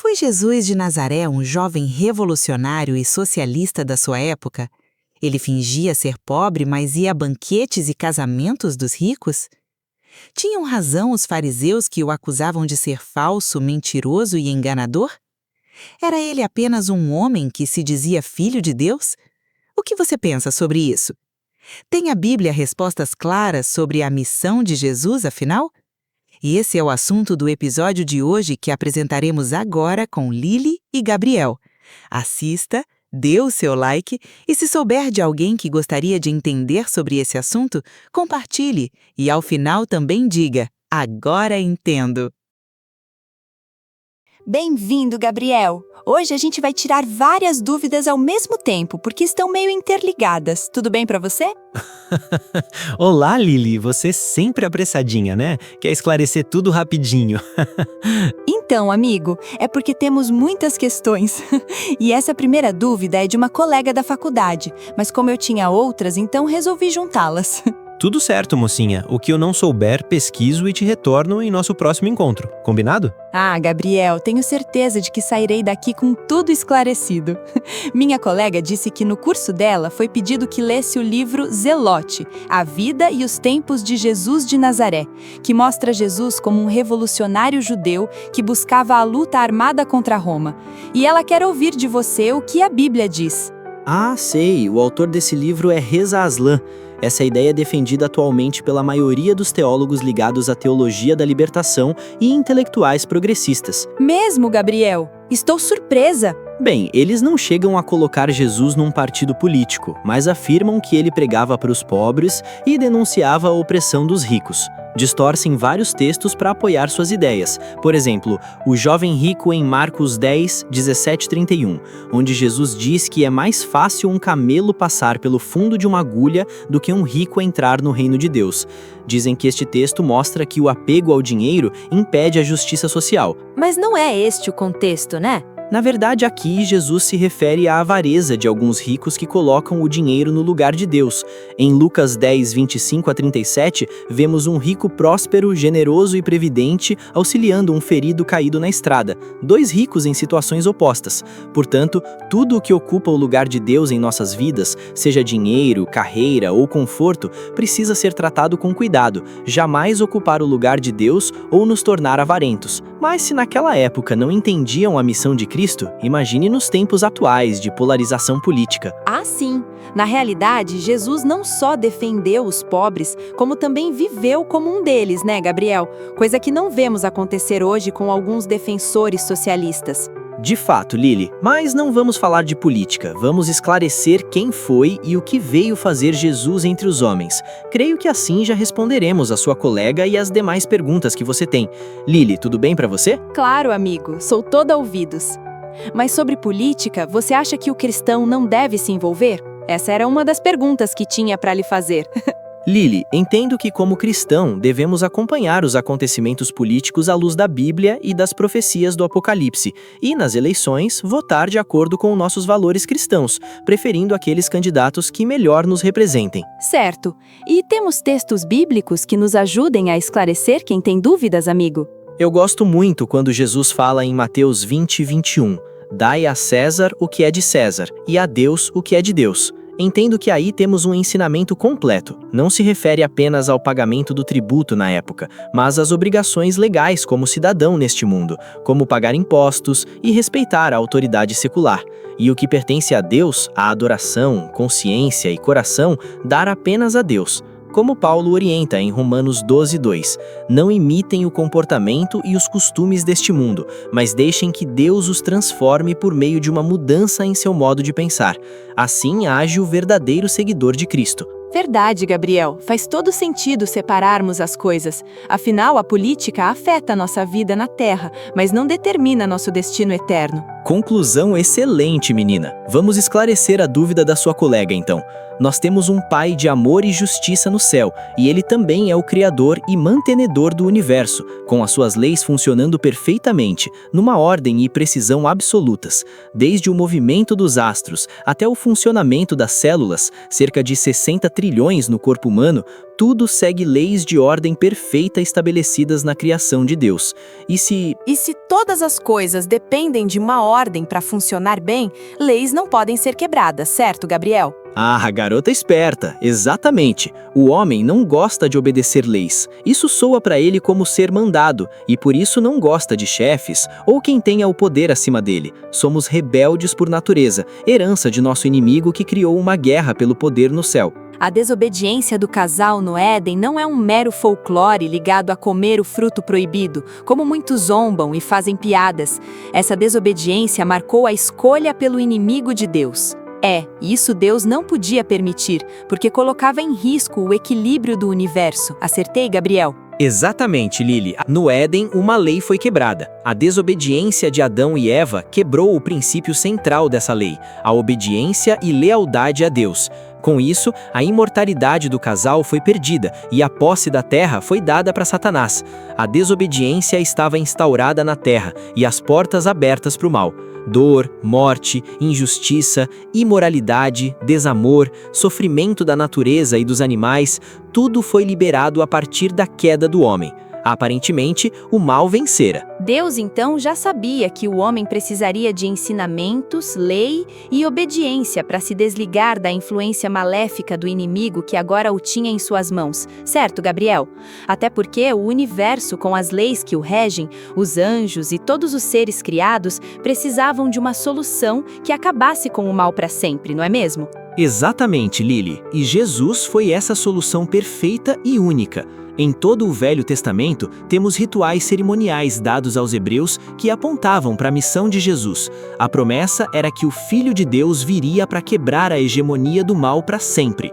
Foi Jesus de Nazaré um jovem revolucionário e socialista da sua época? Ele fingia ser pobre, mas ia a banquetes e casamentos dos ricos? Tinham razão os fariseus que o acusavam de ser falso, mentiroso e enganador? Era ele apenas um homem que se dizia filho de Deus? O que você pensa sobre isso? Tem a Bíblia respostas claras sobre a missão de Jesus, afinal? E esse é o assunto do episódio de hoje que apresentaremos agora com Lily e Gabriel. Assista, dê o seu like e se souber de alguém que gostaria de entender sobre esse assunto, compartilhe e ao final também diga, agora entendo. Bem-vindo, Gabriel! Hoje a gente vai tirar várias dúvidas ao mesmo tempo, porque estão meio interligadas. Tudo bem pra você? Olá, Lily, você sempre apressadinha, né? Quer esclarecer tudo rapidinho. Então, amigo, é porque temos muitas questões. E essa primeira dúvida é de uma colega da faculdade, mas como eu tinha outras, então resolvi juntá-las. Tudo certo, mocinha. O que eu não souber, pesquiso e te retorno em nosso próximo encontro. Combinado? Ah, Gabriel, tenho certeza de que sairei daqui com tudo esclarecido. Minha colega disse que no curso dela foi pedido que lesse o livro Zelote, A Vida e os Tempos de Jesus de Nazaré, que mostra Jesus como um revolucionário judeu que buscava a luta armada contra Roma. E ela quer ouvir de você o que a Bíblia diz. Ah, sei, o autor desse livro é Reza Aslan. Essa ideia é defendida atualmente pela maioria dos teólogos ligados à teologia da libertação e intelectuais progressistas. Mesmo, Gabriel? Estou surpresa! Bem, eles não chegam a colocar Jesus num partido político, mas afirmam que ele pregava para os pobres e denunciava a opressão dos ricos. Distorcem vários textos para apoiar suas ideias. Por exemplo, o jovem rico em Marcos 10, 17-31, onde Jesus diz que é mais fácil um camelo passar pelo fundo de uma agulha do que um rico entrar no reino de Deus. Dizem que este texto mostra que o apego ao dinheiro impede a justiça social. Mas não é este o contexto, né? Na verdade, aqui Jesus se refere à avareza de alguns ricos que colocam o dinheiro no lugar de Deus. Em Lucas 10, 25-37, vemos um rico próspero, generoso e previdente auxiliando um ferido caído na estrada. Dois ricos em situações opostas. Portanto, tudo o que ocupa o lugar de Deus em nossas vidas, seja dinheiro, carreira ou conforto, precisa ser tratado com cuidado, jamais ocupar o lugar de Deus ou nos tornar avarentos. Mas se naquela época não entendiam a missão de Cristo, imagine nos tempos atuais de polarização política. Ah, sim! Na realidade, Jesus não só defendeu os pobres, como também viveu como um deles, né, Gabriel? Coisa que não vemos acontecer hoje com alguns defensores socialistas. De fato, Lily, mas não vamos falar de política, vamos esclarecer quem foi e o que veio fazer Jesus entre os homens. Creio que assim já responderemos a sua colega e as demais perguntas que você tem. Lily, tudo bem para você? Claro, amigo, sou toda ouvidos. Mas sobre política, você acha que o cristão não deve se envolver? Essa era uma das perguntas que tinha para lhe fazer. Lily, entendo que como cristão devemos acompanhar os acontecimentos políticos à luz da Bíblia e das profecias do Apocalipse, e nas eleições votar de acordo com nossos valores cristãos, preferindo aqueles candidatos que melhor nos representem. Certo. E temos textos bíblicos que nos ajudem a esclarecer quem tem dúvidas, amigo? Eu gosto muito quando Jesus fala em Mateus 20, 21, dai a César o que é de César, e a Deus o que é de Deus. Entendo que aí temos um ensinamento completo. Não se refere apenas ao pagamento do tributo na época, mas às obrigações legais como cidadão neste mundo, como pagar impostos e respeitar a autoridade secular. E o que pertence a Deus, a adoração, consciência e coração, dar apenas a Deus. Como Paulo orienta em Romanos 12, 2, não imitem o comportamento e os costumes deste mundo, mas deixem que Deus os transforme por meio de uma mudança em seu modo de pensar. Assim age o verdadeiro seguidor de Cristo. Verdade, Gabriel. Faz todo sentido separarmos as coisas. Afinal, a política afeta a nossa vida na Terra, mas não determina nosso destino eterno. Conclusão excelente, menina. Vamos esclarecer a dúvida da sua colega, então. Nós temos um Pai de amor e justiça no céu, e Ele também é o Criador e mantenedor do universo, com as suas leis funcionando perfeitamente, numa ordem e precisão absolutas. Desde o movimento dos astros até o funcionamento das células, cerca de 60 trilhões no corpo humano, tudo segue leis de ordem perfeita estabelecidas na criação de Deus. E se todas as coisas dependem de uma ordem para funcionar bem, leis não podem ser quebradas, certo, Gabriel? Ah, garota esperta, exatamente. O homem não gosta de obedecer leis. Isso soa para ele como ser mandado, e por isso não gosta de chefes ou quem tenha o poder acima dele. Somos rebeldes por natureza, herança de nosso inimigo que criou uma guerra pelo poder no céu. A desobediência do casal no Éden não é um mero folclore ligado a comer o fruto proibido, como muitos zombam e fazem piadas. Essa desobediência marcou a escolha pelo inimigo de Deus. Isso Deus não podia permitir, porque colocava em risco o equilíbrio do universo. Acertei, Gabriel? Exatamente, Lili. No Éden, uma lei foi quebrada. A desobediência de Adão e Eva quebrou o princípio central dessa lei, a obediência e lealdade a Deus. Com isso, a imortalidade do casal foi perdida e a posse da terra foi dada para Satanás. A desobediência estava instaurada na terra e as portas abertas para o mal. Dor, morte, injustiça, imoralidade, desamor, sofrimento da natureza e dos animais, tudo foi liberado a partir da queda do homem. Aparentemente, o mal vencera. Deus então já sabia que o homem precisaria de ensinamentos, lei e obediência para se desligar da influência maléfica do inimigo que agora o tinha em suas mãos. Certo, Gabriel? Até porque o universo, com as leis que o regem, os anjos e todos os seres criados precisavam de uma solução que acabasse com o mal para sempre, não é mesmo? Exatamente, Lili. E Jesus foi essa solução perfeita e única. Em todo o Velho Testamento, temos rituais cerimoniais dados aos hebreus que apontavam para a missão de Jesus. A promessa era que o Filho de Deus viria para quebrar a hegemonia do mal para sempre.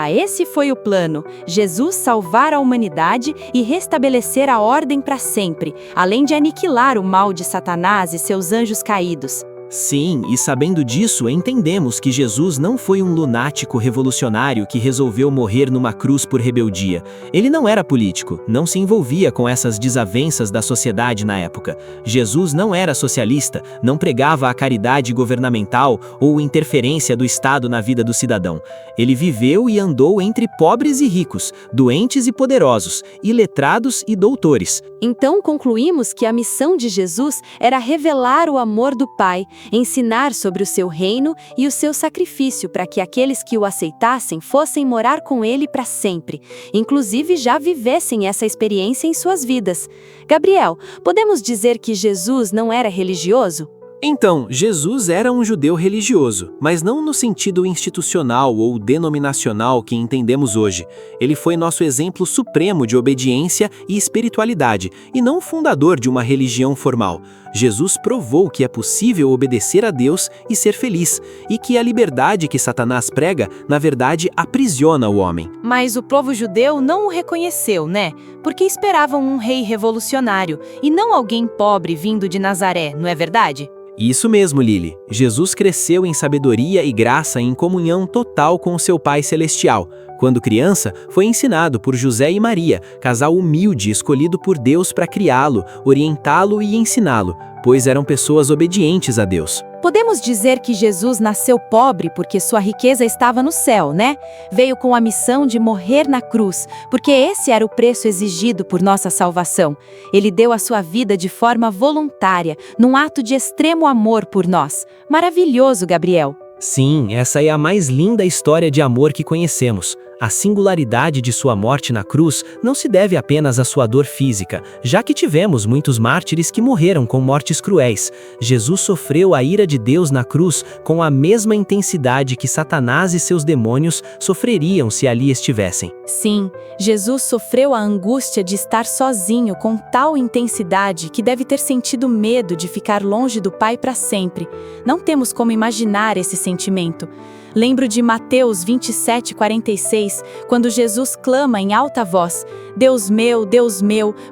Esse foi o plano. Jesus salvar a humanidade e restabelecer a ordem para sempre, além de aniquilar o mal de Satanás e seus anjos caídos. Sim, e sabendo disso, entendemos que Jesus não foi um lunático revolucionário que resolveu morrer numa cruz por rebeldia. Ele não era político, não se envolvia com essas desavenças da sociedade na época. Jesus não era socialista, não pregava a caridade governamental ou interferência do Estado na vida do cidadão. Ele viveu e andou entre pobres e ricos, doentes e poderosos, iletrados e doutores. Então concluímos que a missão de Jesus era revelar o amor do Pai, ensinar sobre o seu reino e o seu sacrifício para que aqueles que o aceitassem fossem morar com ele para sempre, inclusive já vivessem essa experiência em suas vidas. Gabriel, podemos dizer que Jesus não era religioso? Então, Jesus era um judeu religioso, mas não no sentido institucional ou denominacional que entendemos hoje. Ele foi nosso exemplo supremo de obediência e espiritualidade, e não fundador de uma religião formal. Jesus provou que é possível obedecer a Deus e ser feliz, e que a liberdade que Satanás prega, na verdade, aprisiona o homem. Mas o povo judeu não o reconheceu, né? Porque esperavam um rei revolucionário, e não alguém pobre vindo de Nazaré, não é verdade? Isso mesmo, Lili. Jesus cresceu em sabedoria e graça em comunhão total com o seu Pai Celestial. Quando criança, foi ensinado por José e Maria, casal humilde escolhido por Deus para criá-lo, orientá-lo e ensiná-lo, pois eram pessoas obedientes a Deus. Podemos dizer que Jesus nasceu pobre porque sua riqueza estava no céu, né? Veio com a missão de morrer na cruz, porque esse era o preço exigido por nossa salvação. Ele deu a sua vida de forma voluntária, num ato de extremo amor por nós. Maravilhoso, Gabriel! Sim, essa é a mais linda história de amor que conhecemos. A singularidade de sua morte na cruz não se deve apenas à sua dor física, já que tivemos muitos mártires que morreram com mortes cruéis. Jesus sofreu a ira de Deus na cruz com a mesma intensidade que Satanás e seus demônios sofreriam se ali estivessem. Sim, Jesus sofreu a angústia de estar sozinho com tal intensidade que deve ter sentido medo de ficar longe do Pai para sempre. Não temos como imaginar esse sentimento. Lembro de Mateus 27:46, quando Jesus clama em alta voz: Deus meu,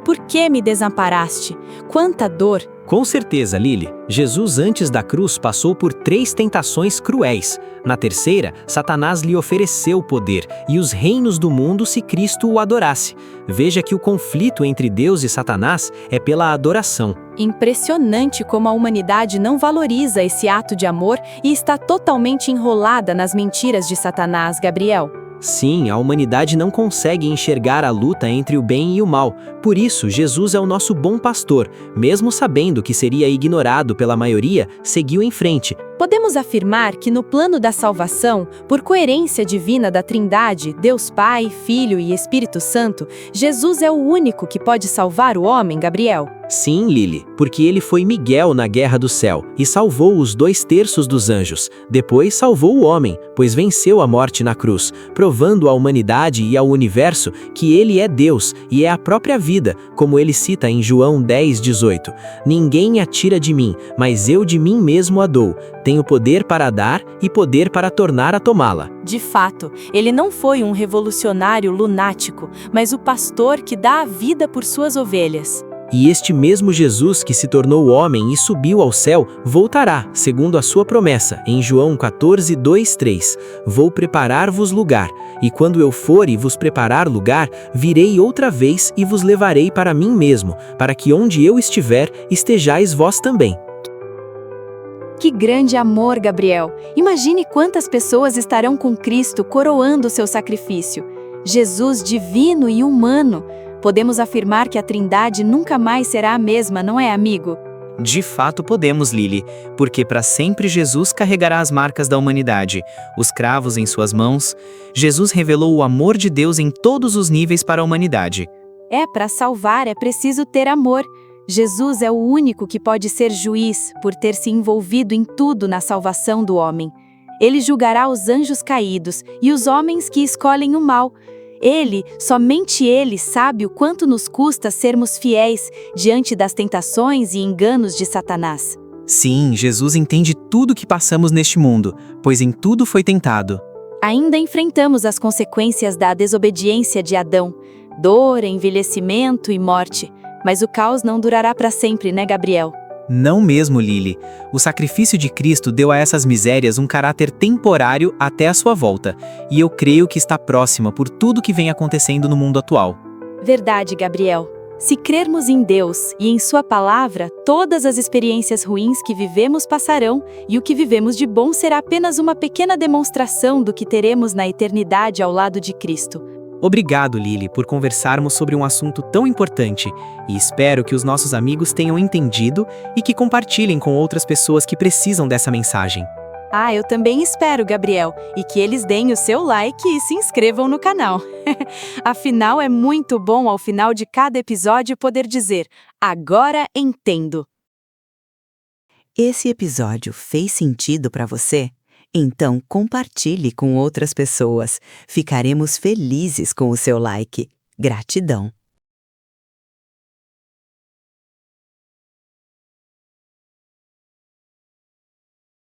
por que me desamparaste? Quanta dor, Com certeza, Lily. Jesus antes da cruz passou por 3 tentações cruéis. Na terceira, Satanás lhe ofereceu poder e os reinos do mundo se Cristo o adorasse. Veja que o conflito entre Deus e Satanás é pela adoração. Impressionante como a humanidade não valoriza esse ato de amor e está totalmente enrolada nas mentiras de Satanás, Gabriel. Sim, a humanidade não consegue enxergar a luta entre o bem e o mal. Por isso, Jesus é o nosso bom pastor. Mesmo sabendo que seria ignorado pela maioria, seguiu em frente. Podemos afirmar que no plano da salvação, por coerência divina da Trindade, Deus Pai, Filho e Espírito Santo, Jesus é o único que pode salvar o homem, Gabriel. Sim, Lily, porque ele foi Miguel na guerra do céu e salvou os 2/3 dos anjos. Depois salvou o homem, pois venceu a morte na cruz, provando à humanidade e ao universo que ele é Deus e é a própria vida, como ele cita em João 10:18. Ninguém a tira de mim, mas eu de mim mesmo a dou. Tenho poder para dar e poder para tornar a tomá-la. De fato, ele não foi um revolucionário lunático, mas o pastor que dá a vida por suas ovelhas. E este mesmo Jesus que se tornou homem e subiu ao céu, voltará, segundo a sua promessa, em João 14:2-3. Vou preparar-vos lugar, e quando eu for e vos preparar lugar, virei outra vez e vos levarei para mim mesmo, para que onde eu estiver, estejais vós também. Que grande amor, Gabriel! Imagine quantas pessoas estarão com Cristo coroando seu sacrifício. Jesus divino e humano. Podemos afirmar que a Trindade nunca mais será a mesma, não é, amigo? De fato podemos, Lily, porque para sempre Jesus carregará as marcas da humanidade, os cravos em suas mãos. Jesus revelou o amor de Deus em todos os níveis para a humanidade. Para salvar é preciso ter amor. Jesus é o único que pode ser juiz por ter se envolvido em tudo na salvação do homem. Ele julgará os anjos caídos e os homens que escolhem o mal. Somente ele sabe o quanto nos custa sermos fiéis diante das tentações e enganos de Satanás. Sim, Jesus entende tudo que passamos neste mundo, pois em tudo foi tentado. Ainda enfrentamos as consequências da desobediência de Adão, dor, envelhecimento e morte. Mas o caos não durará para sempre, né, Gabriel? Não mesmo, Lily. O sacrifício de Cristo deu a essas misérias um caráter temporário até a sua volta, e eu creio que está próxima por tudo que vem acontecendo no mundo atual. Verdade, Gabriel. Se crermos em Deus e em sua palavra, todas as experiências ruins que vivemos passarão, e o que vivemos de bom será apenas uma pequena demonstração do que teremos na eternidade ao lado de Cristo. Obrigado, Lily, por conversarmos sobre um assunto tão importante, e espero que os nossos amigos tenham entendido e que compartilhem com outras pessoas que precisam dessa mensagem. Eu também espero, Gabriel, e que eles deem o seu like e se inscrevam no canal. Afinal, é muito bom ao final de cada episódio poder dizer: agora entendo. Esse episódio fez sentido para você? Então compartilhe com outras pessoas. Ficaremos felizes com o seu like. Gratidão!